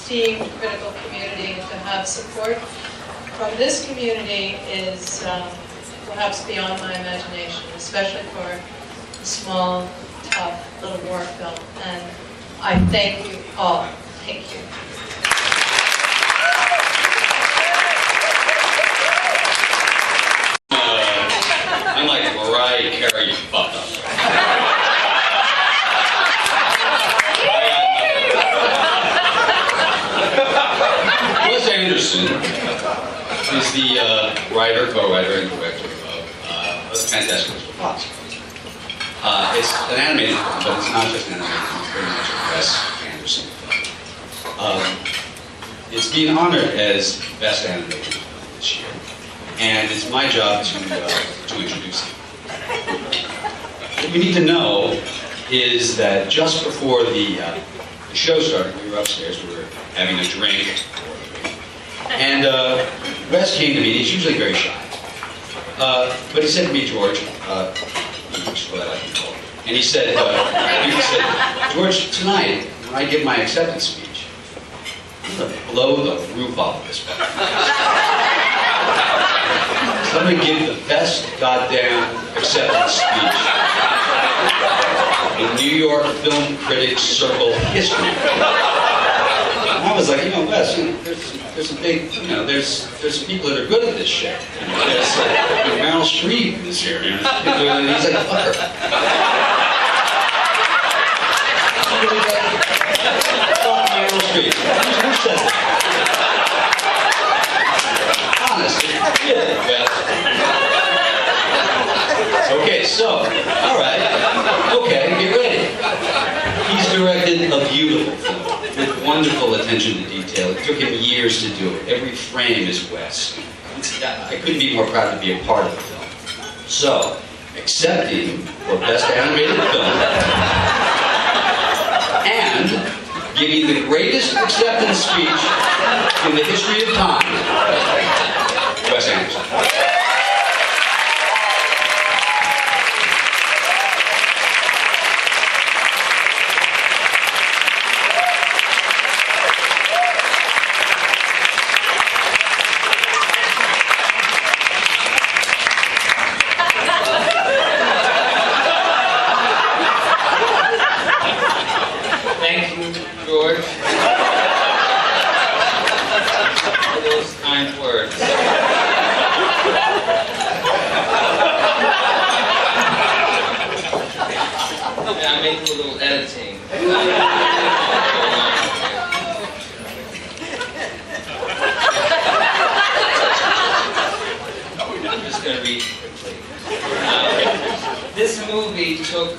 esteemed critical community, and to have support from this community is perhaps beyond my imagination, especially for a small, tough little war film. And I thank you all. Thank you. I'm like Mariah Carey fucked up. Wes Anderson is the writer, co-writer, and director of Fantastic Mr. Fox. It's an animated film, but it's not just an animated film, it's very much a Wes Anderson film. It's being honored as Best Animated Film this year, and it's my job to introduce it. What you need to know is that just before the show started, we were upstairs, we were having a drink, and Wes came to me. He's usually very shy, but he said to me, George, and he said, George, tonight when I give my acceptance speech, I'm going to blow the roof off of this place. So I'm going to give the best goddamn acceptance speech in New York Film Critics Circle history. And I was like, Wes, there's a big, there's some people that are good at this shit. There's Meryl Streep in this area. And he's like, fuck her. Fuck Meryl Streep. Who said that? Honestly, really, Wes. Okay, so, all right. Okay, get ready. He's directed a beautiful film with wonderful attention to detail. It took him years to do it. Every frame is Wes. I couldn't be more proud to be a part of the film. So, accepting for Best Animated Film and giving the greatest acceptance speech in the history of time, Wes Anderson. Thank you, George, for those kind words. Yeah, I may do a little editing. I'm just going to read quickly. This movie took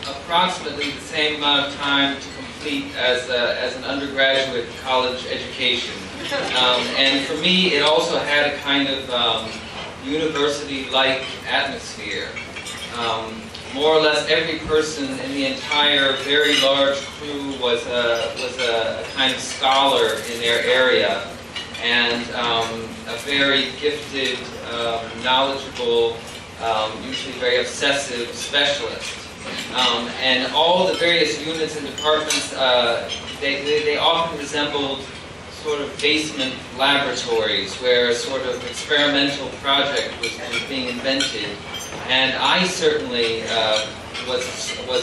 approximately the same amount of time to complete as an undergraduate college education. And for me, it also had a kind of university-like atmosphere. More or less every person in the entire very large crew was a kind of scholar in their area, and a very gifted, knowledgeable, usually very obsessive specialist. And all the various units and departments, they often resembled sort of basement laboratories where a sort of experimental project was being invented. And I certainly was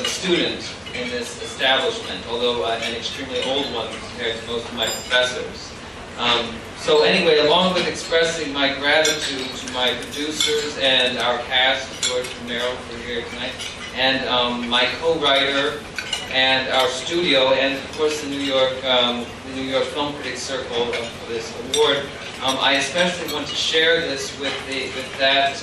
a student in this establishment, although an extremely old one compared to most of my professors. So anyway, along with expressing my gratitude to my producers and our cast, George and Meryl, for here tonight, and my co-writer, and our studio, and of course the New York Film Critics Circle for this award, I especially want to share this with that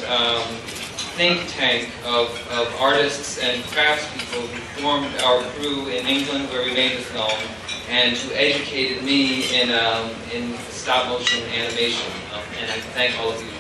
think tank of artists and craftspeople who formed our crew in England, where we made the film, and who educated me in stop motion animation. And I thank all of you.